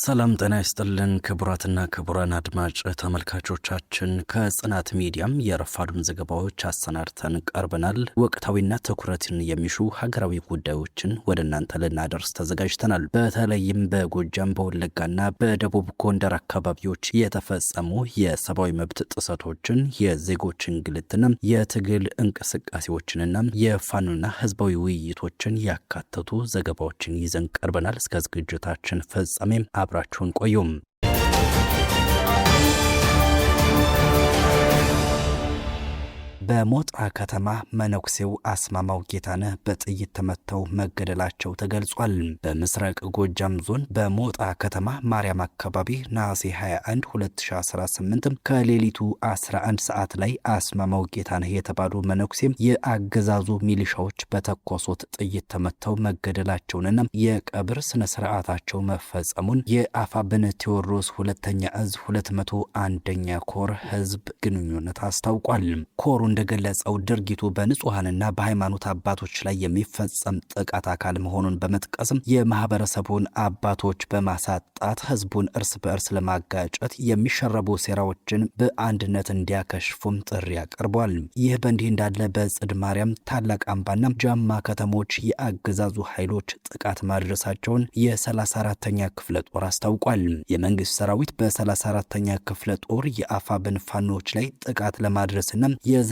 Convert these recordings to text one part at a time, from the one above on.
ሰላም ጤና ይስጥልን ክቡራትና ክቡራን አድማጭ ተመልካቾቻችን ከጽናት ሚዲያም የረፋዱን ዘገባዎች አሰናድተን ቀርበናል። ወቅታዊና ትኩረትን የሚሹ ሀገራዊ ጉዳዮችን ወደ እናንተ ልናደርስ ተዘጋጅተናል። በተለይም በጎጃም በወለጋና በደቡብ ጎንደር አካባቢዎች የተፈጸሙ የሰብአዊ መብት ጥሰቶችን፣ የዜጎችን እንግልትና የትግል እንቅስቃሴዎችንና የፋኖና ህዝባዊ ውይይቶችን ያካተቱ ዘገባዎችን ይዘን ቀርበናል። እስከ ዝግጅታችን ፍጻሜም አብራችሁን ቆዩም። በሞጣ ከተማ መነኩሴው አስማማው ጌታነህ በጥይት ተመተው መገደላቸው ተገልጿል። በምስራቅ ጎጃም ዞን በሞጣ ከተማ ማርያም አካባቢ ነሐሴ 21 2018 ከሌሊቱ 11 ሰዓት ላይ አስማማው ጌታነህ የተባሉ መነኩሴም የአገዛዙ ሚሊሻዎች በተኮሱት ጥይት ተመተው መገደላቸውንና የቀብር ስነ ስርዓታቸው መፈጸሙን የአፋብን ቴዎድሮስ ሁለተኛ እዝ 201ኛ ኮር ህዝብ ግንኙነት አስታውቋል። ኮሩ እንደገለጸው ድርጊቱ በንጹሃንና በሃይማኖት አባቶች ላይ የሚፈጸም ጥቃት አካል መሆኑን በመጥቀስም የማህበረሰቡን አባቶች በማሳጣት ህዝቡን እርስ በእርስ ለማጋጨት የሚሸረቡ ሴራዎችን በአንድነት እንዲያከሽፉም ጥሪ አቅርቧል። ይህ በእንዲህ እንዳለ በጽድ ማርያም፣ ታላቅ አምባና ጃማ ከተሞች የአገዛዙ ኃይሎች ጥቃት ማድረሳቸውን የ34ኛ ክፍለ ጦር አስታውቋል። የመንግስት ሰራዊት በ34ኛ ክፍለ ጦር የአፋብን ፋኖች ላይ ጥቃት ለማድረስና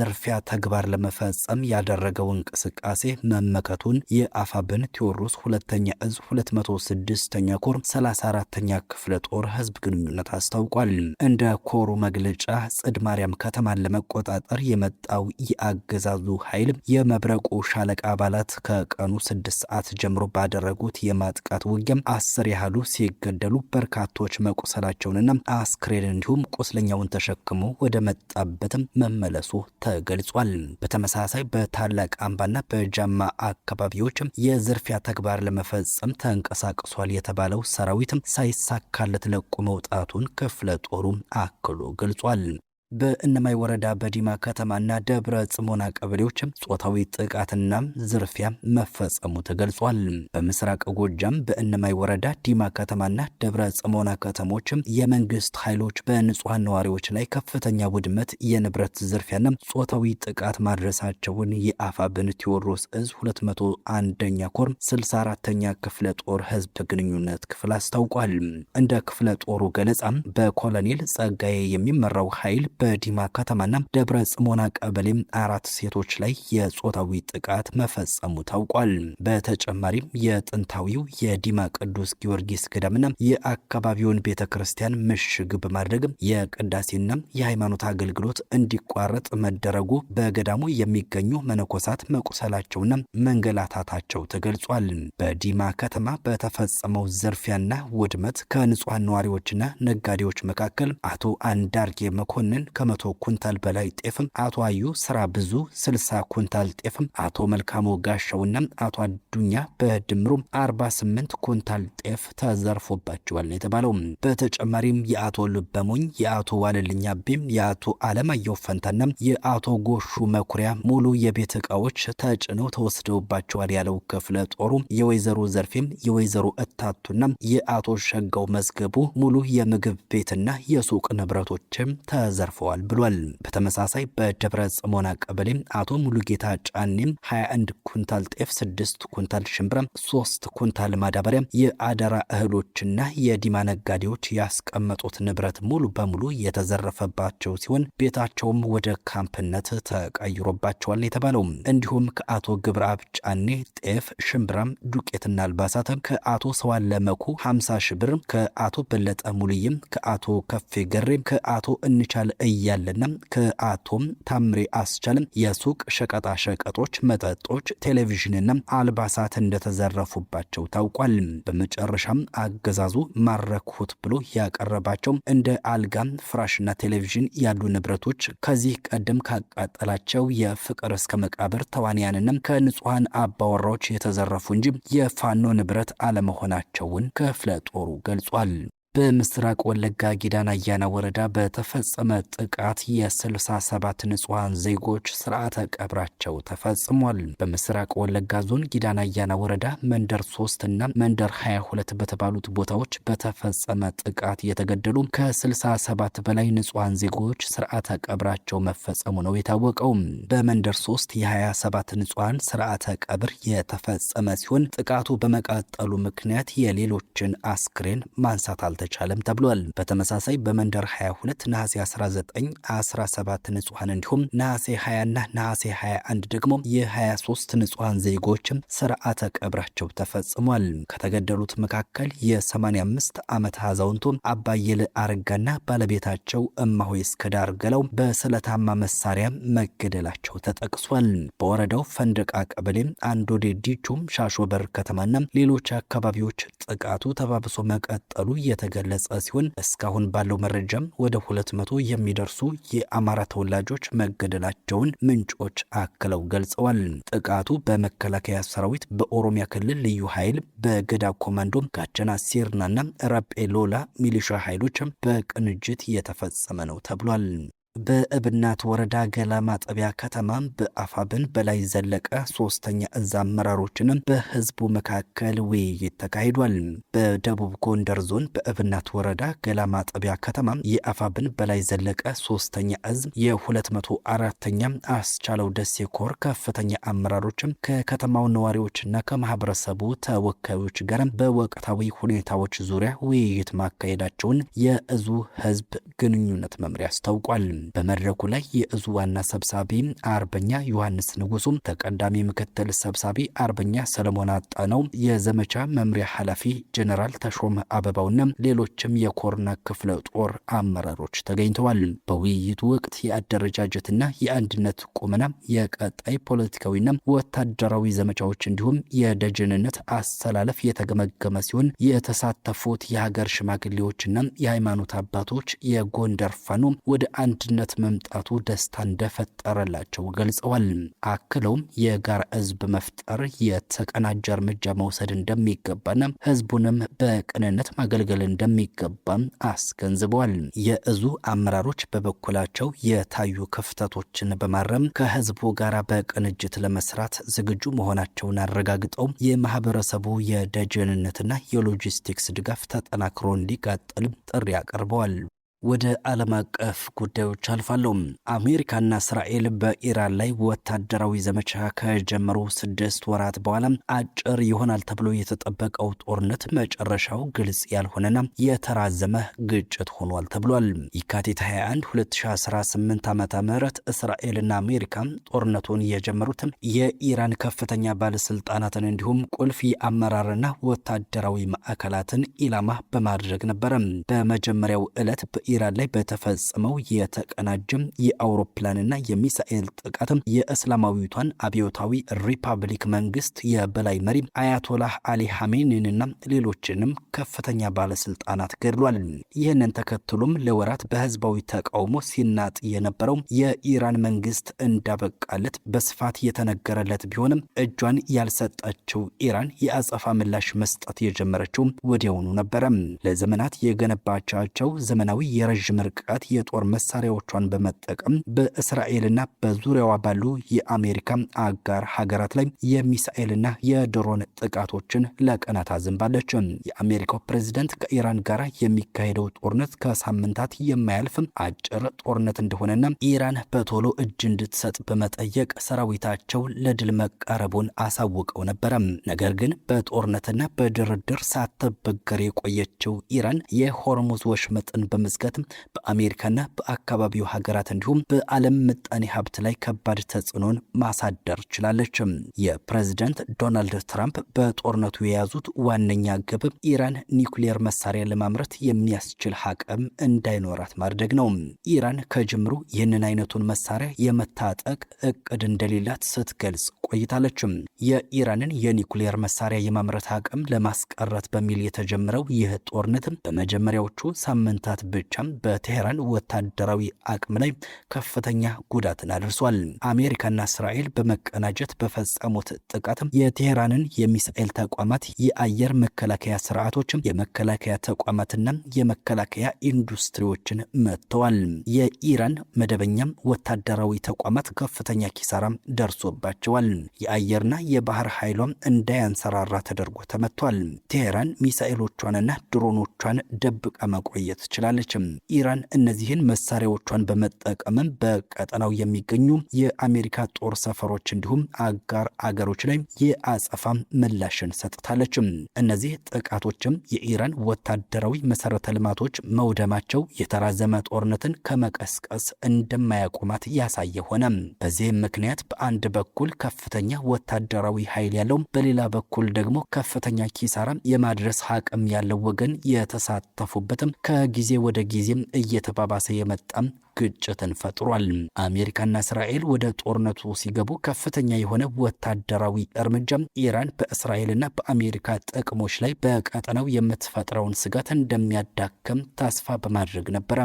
የዘርፊያ ተግባር ለመፈጸም ያደረገው እንቅስቃሴ መመከቱን የአፋብን ቴዎድሮስ ሁለተኛ እዝ 206ኛ ኮር 34ኛ ክፍለ ጦር ህዝብ ግንኙነት አስታውቋል። እንደ ኮሩ መግለጫ ጽድ ማርያም ከተማን ለመቆጣጠር የመጣው የአገዛዙ ኃይል የመብረቁ ሻለቃ አባላት ከቀኑ 6 ሰዓት ጀምሮ ባደረጉት የማጥቃት ውጊያም 10 ያህሉ ሲገደሉ በርካቶች መቁሰላቸውንና አስክሬን እንዲሁም ቁስለኛውን ተሸክሞ ወደ መጣበትም መመለሱ ተገልጿል። በተመሳሳይ በታላቅ አምባና በጃማ አካባቢዎች የዝርፊያ ተግባር ለመፈጸም ተንቀሳቅሷል የተባለው ሰራዊትም ሳይሳካለት ለቆ መውጣቱን ክፍለ ጦሩ አክሎ ገልጿል። በእነማይ ወረዳ በዲማ ከተማና ደብረ ጽሞና ቀበሌዎች ጾታዊ ጥቃትና ዝርፊያ መፈጸሙ ተገልጿል። በምስራቅ ጎጃም በእነማይ ወረዳ ዲማ ከተማና ደብረ ጽሞና ከተሞች የመንግስት ኃይሎች በንጹሃን ነዋሪዎች ላይ ከፍተኛ ውድመት፣ የንብረት ዝርፊያና ጾታዊ ጥቃት ማድረሳቸውን የአፋብን ቴዎድሮስ እዝ 201ኛ ኮር 64ኛ ክፍለ ጦር ህዝብ ግንኙነት ክፍል አስታውቋል። እንደ ክፍለ ጦሩ ገለጻ በኮሎኔል ጸጋዬ የሚመራው ኃይል በዲማ ከተማና ደብረ ጽሞና ቀበሌ 4 ሴቶች ላይ የጾታዊ ጥቃት መፈጸሙ ታውቋል። በተጨማሪም የጥንታዊው የዲማ ቅዱስ ጊዮርጊስ ገዳምና የአካባቢውን ቤተክርስቲያን ምሽግ በማድረግ የቅዳሴና የሃይማኖት አገልግሎት እንዲቋረጥ መደረጉ፣ በገዳሙ የሚገኙ መነኮሳት መቁሰላቸውና መንገላታታቸው ተገልጿል። በዲማ ከተማ በተፈጸመው ዝርፊያና ውድመት ከንጹሃን ነዋሪዎችና ነጋዴዎች መካከል አቶ አንዳርጌ መኮንን ከ100 ኩንታል በላይ ጤፍም፣ አቶ አዩ ስራ ብዙ 60 ኩንታል ጤፍም፣ አቶ መልካሙ ጋሻውና አቶ አዱኛ በድምሩ 48 ኩንታል ጤፍ ተዘርፎባቸዋል ነው የተባለው። በተጨማሪም የአቶ ልበሞኝ፣ የአቶ ዋለልኛ ቤም፣ የአቶ አለማየሁ ፈንታና የአቶ ጎሹ መኩሪያ ሙሉ የቤት ዕቃዎች ተጭነው ተወስደውባቸዋል ያለው ክፍለ ጦሩ የወይዘሮ ዘርፌም፣ የወይዘሮ እታቱና የአቶ ሸጋው መዝገቡ ሙሉ የምግብ ቤትና የሱቅ ንብረቶችም ተዘርፈዋል ብሏል። በተመሳሳይ በደብረ ጽሞና ቀበሌ አቶ ሙሉጌታ ጫኔም 21 ኩንታል ጤፍ፣ 6 ኩንታል ሽምብራ፣ 3 ኩንታል ማዳበሪያ፣ የአደራ እህሎችና የዲማ ነጋዴዎች ያስቀመጡት ንብረት ሙሉ በሙሉ የተዘረፈባቸው ሲሆን ቤታቸውም ወደ ካምፕነት ተቀይሮባቸዋል የተባለው። እንዲሁም ከአቶ ግብረአብ ጫኔ ጤፍ፣ ሽምብራም፣ ዱቄትና አልባሳት ከአቶ ሰዋለ መኩ 50 ሺህ ብር፣ ከአቶ በለጠ ሙልይም፣ ከአቶ ከፌ ገሬም፣ ከአቶ እንቻል እያለና ከአቶም ታምሬ አስቻለም የሱቅ ሸቀጣ ሸቀጦች፣ መጠጦች፣ ቴሌቪዥንና አልባሳት እንደተዘረፉባቸው ታውቋል። በመጨረሻም አገዛዙ ማረኩት ብሎ ያቀረባቸው እንደ አልጋም፣ ፍራሽና ቴሌቪዥን ያሉ ንብረቶች ከዚህ ቀደም ካቃጠላቸው የፍቅር እስከ መቃብር ተዋንያንና ከንጹሃን አባወራዎች የተዘረፉ እንጂ የፋኖ ንብረት አለመሆናቸውን ክፍለ ጦሩ ገልጿል። በምስራቅ ወለጋ ጊዳና አያና ወረዳ በተፈጸመ ጥቃት የ67 ንጹሃን ዜጎች ስርዓተ ቀብራቸው ተፈጽሟል። በምስራቅ ወለጋ ዞን ጊዳና አያና ወረዳ መንደር 3 እና መንደር 22 በተባሉት ቦታዎች በተፈጸመ ጥቃት የተገደሉ ከ67 በላይ ንጹሃን ዜጎች ስርዓተ ቀብራቸው መፈጸሙ ነው የታወቀው። በመንደር 3 የ27 ንጹሃን ስርዓተ ቀብር የተፈጸመ ሲሆን ጥቃቱ በመቀጠሉ ምክንያት የሌሎችን አስክሬን ማንሳት አልተቻለም ተብሏል። በተመሳሳይ በመንደር 22 ነሐሴ 19 17 ንጹሃን እንዲሁም ነሐሴ 20 እና ነሐሴ 21 ደግሞ የ23 ንጹሃን ዜጎችም ስርዓተ ቀብራቸው ተፈጽሟል። ከተገደሉት መካከል የ85 ዓመት አዛውንቱ አባየለ አረጋና ባለቤታቸው እማሆይ እስከዳር ገለው በስለታማ መሳሪያ መገደላቸው ተጠቅሷል። በወረዳው ፈንደቃ ቀበሌ አንዶዴ ዲቹም ሻሾበር ከተማና ሌሎች አካባቢዎች ጥቃቱ ተባብሶ መቀጠሉ የተገለጸ ሲሆን እስካሁን ባለው መረጃም ወደ 200 የሚደርሱ የአማራ ተወላጆች መገደላቸውን ምንጮች አክለው ገልጸዋል። ጥቃቱ በመከላከያ ሰራዊት፣ በኦሮሚያ ክልል ልዩ ኃይል፣ በገዳ ኮማንዶ፣ ጋቸና ሲርናና ረጴ ሎላ ሚሊሻ ኃይሎች በቅንጅት የተፈጸመ ነው ተብሏል። በእብናት ወረዳ ገላ ማጠቢያ ከተማ በአፋብን በላይ ዘለቀ ሶስተኛ እዝ አመራሮችንም በህዝቡ መካከል ውይይት ተካሂዷል። በደቡብ ጎንደር ዞን በእብናት ወረዳ ገላ ማጠቢያ ከተማ የአፋብን በላይ ዘለቀ ሶስተኛ እዝ የ204ኛ አስቻለው ደሴ ኮር ከፍተኛ አመራሮችም ከከተማው ነዋሪዎችና ከማህበረሰቡ ተወካዮች ጋር በወቅታዊ ሁኔታዎች ዙሪያ ውይይት ማካሄዳቸውን የእዙ ህዝብ ግንኙነት መምሪያ አስታውቋል። በመድረኩ ላይ የእዙ ዋና ሰብሳቢ አርበኛ ዮሐንስ ንጉሱ፣ ተቀዳሚ ምክትል ሰብሳቢ አርበኛ ሰለሞን አጣነው፣ የዘመቻ መምሪያ ኃላፊ ጀነራል ተሾመ አበባውና ሌሎችም የኮርና ክፍለ ጦር አመራሮች ተገኝተዋል። በውይይቱ ወቅት የአደረጃጀትና የአንድነት ቁመና፣ የቀጣይ ፖለቲካዊና ወታደራዊ ዘመቻዎች እንዲሁም የደጀንነት አሰላለፍ የተገመገመ ሲሆን የተሳተፉት የሀገር ሽማግሌዎችና የሃይማኖት አባቶች የጎንደር ፋኖ ወደ አንድነት መምጣቱ ደስታ እንደፈጠረላቸው ገልጸዋል። አክለውም የጋራ ህዝብ መፍጠር የተቀናጀ እርምጃ መውሰድ እንደሚገባና ህዝቡንም በቅንነት ማገልገል እንደሚገባ አስገንዝበዋል። የእዙ አመራሮች በበኩላቸው የታዩ ክፍተቶችን በማረም ከህዝቡ ጋር በቅንጅት ለመስራት ዝግጁ መሆናቸውን አረጋግጠው የማህበረሰቡ የደጀንነትና የሎጂስቲክስ ድጋፍ ተጠናክሮ እንዲቀጥል ጥሪ አቅርበዋል። ወደ ዓለም አቀፍ ጉዳዮች አልፋለሁ። አሜሪካና እስራኤል በኢራን ላይ ወታደራዊ ዘመቻ ከጀመሩ 6 ወራት በኋላ አጭር ይሆናል ተብሎ የተጠበቀው ጦርነት መጨረሻው ግልጽ ያልሆነና የተራዘመ ግጭት ሆኗል ተብሏል። የካቲት 21 2018 ዓ.ም እስራኤልና አሜሪካ ጦርነቱን የጀመሩት የኢራን ከፍተኛ ባለስልጣናትን እንዲሁም ቁልፍ የአመራርና ወታደራዊ ማዕከላትን ኢላማ በማድረግ ነበር። በመጀመሪያው ዕለት ኢራን ላይ በተፈጸመው የተቀናጀም የአውሮፕላንና የሚሳኤል ጥቃት የእስላማዊቷን አብዮታዊ ሪፐብሊክ መንግስት የበላይ መሪ አያቶላህ አሊ ሐሜኒንና ሌሎችንም ከፍተኛ ባለስልጣናት ገድሏል። ይህንን ተከትሎም ለወራት በህዝባዊ ተቃውሞ ሲናጥ የነበረው የኢራን መንግስት እንዳበቃለት በስፋት የተነገረለት ቢሆንም እጇን ያልሰጠችው ኢራን የአጸፋ ምላሽ መስጠት የጀመረችው ወዲያውኑ ነበረ። ለዘመናት የገነባቻቸው ዘመናዊ የረዥም ርቀት የጦር መሳሪያዎቿን በመጠቀም በእስራኤልና በዙሪያዋ ባሉ የአሜሪካ አጋር ሀገራት ላይ የሚሳኤልና የድሮን ጥቃቶችን ለቀናት አዝንባለች። የአሜሪካው ፕሬዝዳንት ከኢራን ጋር የሚካሄደው ጦርነት ከሳምንታት የማያልፍ አጭር ጦርነት እንደሆነና ኢራን በቶሎ እጅ እንድትሰጥ በመጠየቅ ሰራዊታቸው ለድል መቃረቡን አሳውቀው ነበረ። ነገር ግን በጦርነትና በድርድር ሳትበገር የቆየችው ኢራን የሆርሙዝ ወሽመጥን በመዝጋት በአሜሪካና በአካባቢው ሀገራት እንዲሁም በዓለም ምጣኔ ሀብት ላይ ከባድ ተጽዕኖን ማሳደር ችላለች። የፕሬዝዳንት ዶናልድ ትራምፕ በጦርነቱ የያዙት ዋነኛ ግብ ኢራን ኒውክሌር መሳሪያ ለማምረት የሚያስችል አቅም እንዳይኖራት ማድረግ ነው። ኢራን ከጅምሩ ይህንን አይነቱን መሳሪያ የመታጠቅ እቅድ እንደሌላት ስትገልጽ ቆይታለች። የኢራንን የኒውክሌር መሳሪያ የማምረት አቅም ለማስቀረት በሚል የተጀመረው ይህ ጦርነት በመጀመሪያዎቹ ሳምንታት ብቻ ብቻም በቴህራን ወታደራዊ አቅም ላይ ከፍተኛ ጉዳትን አድርሷል። አሜሪካና እስራኤል በመቀናጀት በፈጸሙት ጥቃት የቴህራንን የሚሳኤል ተቋማት፣ የአየር መከላከያ ስርዓቶች፣ የመከላከያ ተቋማትና የመከላከያ ኢንዱስትሪዎችን መጥተዋል። የኢራን መደበኛም ወታደራዊ ተቋማት ከፍተኛ ኪሳራ ደርሶባቸዋል። የአየርና የባህር ኃይሏም እንዳያንሰራራ ተደርጎ ተመቷል። ቴህራን ሚሳኤሎቿንና ድሮኖቿን ደብቃ መቆየት ትችላለች። ኢራን እነዚህን መሳሪያዎቿን በመጠቀም በቀጠናው የሚገኙ የአሜሪካ ጦር ሰፈሮች እንዲሁም አጋር አገሮች ላይ የአጸፋ ምላሽን ሰጥታለች። እነዚህ ጥቃቶችም የኢራን ወታደራዊ መሰረተ ልማቶች መውደማቸው የተራዘመ ጦርነትን ከመቀስቀስ እንደማያቆማት ያሳየ ሆነ። በዚህም ምክንያት በአንድ በኩል ከፍተኛ ወታደራዊ ኃይል ያለው፣ በሌላ በኩል ደግሞ ከፍተኛ ኪሳራ የማድረስ አቅም ያለው ወገን የተሳተፉበትም ከጊዜ ወደ ጊዜም እየተባባሰ የመጣም ግጭትን ፈጥሯል። አሜሪካና እስራኤል ወደ ጦርነቱ ሲገቡ ከፍተኛ የሆነ ወታደራዊ እርምጃ ኢራን በእስራኤልና በአሜሪካ ጥቅሞች ላይ በቀጠናው የምትፈጥረውን ስጋት እንደሚያዳክም ተስፋ በማድረግ ነበረ።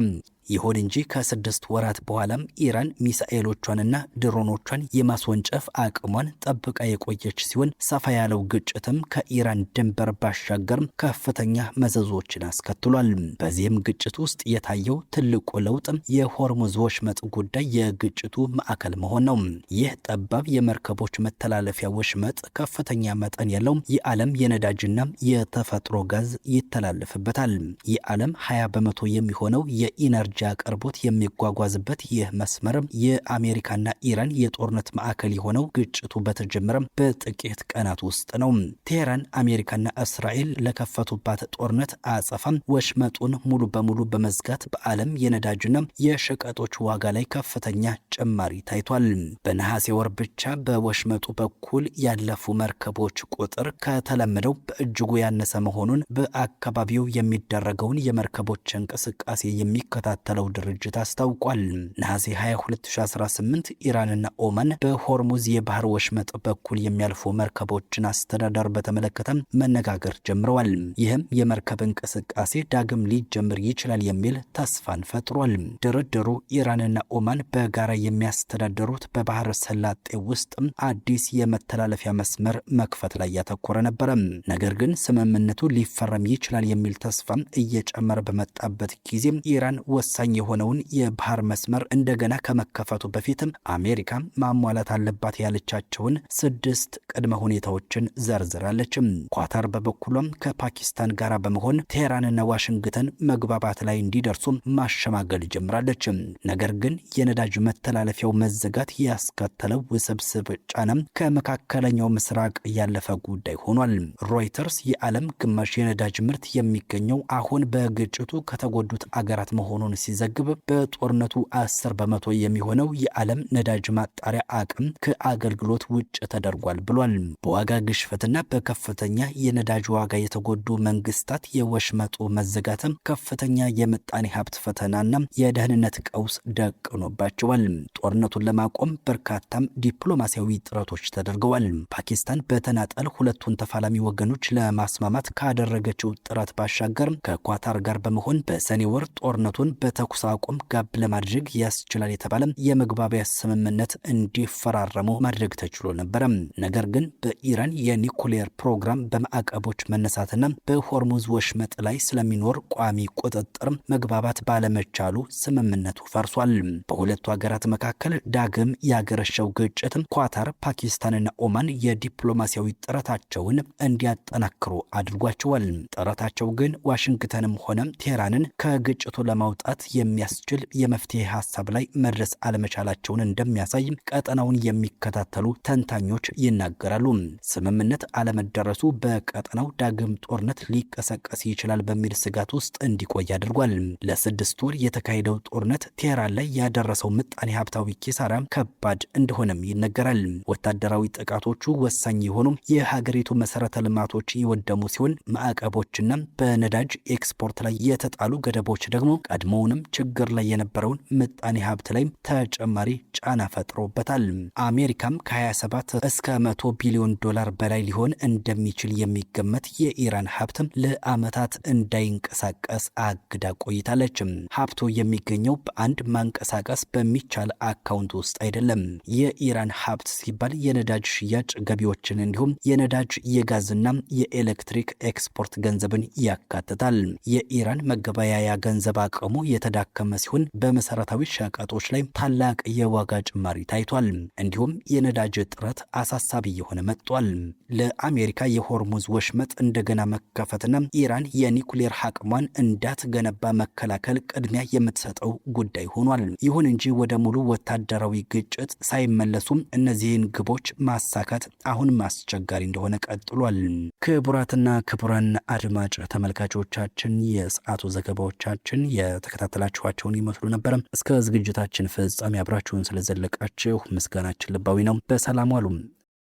ይሁን እንጂ ከ6 ወራት በኋላም ኢራን ሚሳኤሎቿንና ድሮኖቿን የማስወንጨፍ አቅሟን ጠብቃ የቆየች ሲሆን ሰፋ ያለው ግጭትም ከኢራን ድንበር ባሻገር ከፍተኛ መዘዞችን አስከትሏል። በዚህም ግጭት ውስጥ የታየው ትልቁ ለውጥ የሆርሙዝ ወሽመጥ ጉዳይ የግጭቱ ማዕከል መሆን ነው። ይህ ጠባብ የመርከቦች መተላለፊያ ወሽመጥ ከፍተኛ መጠን ያለው የዓለም የነዳጅና የተፈጥሮ ጋዝ ይተላለፍበታል። የዓለም 20 በመቶ የሚሆነው የኢነርጂ አቅርቦት የሚጓጓዝበት ይህ መስመር የአሜሪካና ኢራን የጦርነት ማዕከል የሆነው ግጭቱ በተጀመረ በጥቂት ቀናት ውስጥ ነው። ቴህራን አሜሪካና እስራኤል ለከፈቱባት ጦርነት አጸፋም ወሽመጡን ሙሉ በሙሉ በመዝጋት በዓለም የነዳጅና የሸቀጦች ዋጋ ላይ ከፍተኛ ጭማሪ ታይቷል። በነሐሴ ወር ብቻ በወሽመጡ በኩል ያለፉ መርከቦች ቁጥር ከተለመደው በእጅጉ ያነሰ መሆኑን በአካባቢው የሚደረገውን የመርከቦች እንቅስቃሴ የሚከታተለው ድርጅት አስታውቋል። ነሐሴ 22 2018 ኢራንና ኦማን በሆርሙዝ የባህር ወሽመጥ በኩል የሚያልፉ መርከቦችን አስተዳደር በተመለከተ መነጋገር ጀምረዋል። ይህም የመርከብ እንቅስቃሴ ዳግም ሊጀምር ይችላል የሚል ተስፋን ፈጥሯል። ድርድሩ ኢራንና ኦማን በጋራ የሚያስተዳድሩት በባህር ሰላጤ ውስጥ አዲስ የመተላለፊያ መስመር መክፈት ላይ ያተኮረ ነበረ። ነገር ግን ስምምነቱ ሊፈረም ይችላል የሚል ተስፋ እየጨመረ በመጣበት ጊዜ ኢራን ወሳኝ የሆነውን የባህር መስመር እንደገና ከመከፈቱ በፊት አሜሪካ ማሟላት አለባት ያለቻቸውን 6 ቅድመ ሁኔታዎችን ዘርዝራለች። ኳታር በበኩሏም ከፓኪስታን ጋር በመሆን ቴህራንና ዋሽንግተን መግባባት ላይ እንዲደርሱ ማሸማገል ጀምራለች። ነገር ግን የነዳጅ መተላለፊያው መዘጋት ያስከተለው ውስብስብ ጫና ከመካከለኛው ምስራቅ ያለፈ ጉዳይ ሆኗል። ሮይተርስ የዓለም ግማሽ የነዳጅ ምርት የሚገኘው አሁን በግጭቱ ከተጎዱት አገራት መሆኑን ሲዘግብ በጦርነቱ 10 በመቶ የሚሆነው የዓለም ነዳጅ ማጣሪያ አቅም ከአገልግሎት ውጭ ተደርጓል ብሏል። በዋጋ ግሽፈትና በከፍተኛ የነዳጅ ዋጋ የተጎዱ መንግስታት የወሽመጡ መዘጋትም ከፍተኛ የምጣኔ ሀብት ፈተናና የደህንነት ቀውስ ደቅኖባቸዋል። ጦርነቱን ለማቆም በርካታም ዲፕሎማሲያዊ ጥረቶች ተደርገዋል። ፓኪስታን በተናጠል ሁለቱን ተፋላሚ ወገኖች ለማስማማት ካደረገችው ጥረት ባሻገር ከኳታር ጋር በመሆን በሰኔ ወር ጦርነቱን በተኩስ አቁም ጋብ ለማድረግ ያስችላል የተባለ የመግባቢያ ስምምነት እንዲፈራረሙ ማድረግ ተችሎ ነበረ። ነገር ግን በኢራን የኒኩሌር ፕሮግራም በማዕቀቦች መነሳትና በሆርሙዝ ወሽመጥ ላይ ስለሚኖር ቋሚ ቁጥጥር መግባባት ባለመቻሉ ስምምነቱ ፈርሷል። በሁለቱ ሀገራት መካከል ዳግም ያገረሸው ግጭት ኳታር፣ ፓኪስታንና ኦማን የዲፕሎማሲያዊ ጥረታቸውን እንዲያጠናክሩ አድርጓቸዋል። ጥረታቸው ግን ዋሽንግተንም ሆነ ቴህራንን ከግጭቱ ለማውጣት የሚያስችል የመፍትሄ ሀሳብ ላይ መድረስ አለመቻላቸውን እንደሚያሳይ ቀጠናውን የሚከታተሉ ተንታኞች ይናገራሉ። ስምምነት አለመደረሱ በቀጠናው ዳግም ጦርነት ሊቀሰቀስ ይችላል በሚል ስጋት ውስጥ እንዲቆይ አድርጓል። ለ6 ወር የተካሄደው ጦርነት ቴህራን ላይ ያደረሰው ምጣኔ ሀብታዊ ኪሳራ ከባድ እንደሆነም ይነገራል። ወታደራዊ ጥቃቶቹ ወሳኝ የሆኑ የሀገሪቱ መሰረተ ልማቶች የወደሙ ሲሆን ማዕቀቦችና በነዳጅ ኤክስፖርት ላይ የተጣሉ ገደቦች ደግሞ ቀድሞውኑ አሁንም ችግር ላይ የነበረውን ምጣኔ ሀብት ላይ ተጨማሪ ጫና ፈጥሮበታል። አሜሪካም ከ27 እስከ 100 ቢሊዮን ዶላር በላይ ሊሆን እንደሚችል የሚገመት የኢራን ሀብት ለዓመታት እንዳይንቀሳቀስ አግዳ ቆይታለች። ሀብቱ የሚገኘው በአንድ ማንቀሳቀስ በሚቻል አካውንት ውስጥ አይደለም። የኢራን ሀብት ሲባል የነዳጅ ሽያጭ ገቢዎችን እንዲሁም የነዳጅ የጋዝና የኤሌክትሪክ ኤክስፖርት ገንዘብን ያካትታል። የኢራን መገበያያ ገንዘብ አቅሙ የተዳከመ ሲሆን በመሰረታዊ ሸቀጦች ላይ ታላቅ የዋጋ ጭማሪ ታይቷል። እንዲሁም የነዳጅ እጥረት አሳሳቢ የሆነ መጥቷል። ለአሜሪካ የሆርሙዝ ወሽመጥ እንደገና መከፈትና ኢራን የኒኩሌር አቅሟን እንዳትገነባ መከላከል ቅድሚያ የምትሰጠው ጉዳይ ሆኗል። ይሁን እንጂ ወደ ሙሉ ወታደራዊ ግጭት ሳይመለሱም እነዚህን ግቦች ማሳካት አሁን አስቸጋሪ እንደሆነ ቀጥሏል። ክቡራትና ክቡራን አድማጭ ተመልካቾቻችን የሰዓቱ ዘገባዎቻችን የተከታተላችኋቸውን ይመስሉ ነበር። እስከ ዝግጅታችን ፍጻሜ አብራችሁን ስለዘለቃችሁ ምስጋናችን ልባዊ ነው። በሰላም ዋሉ።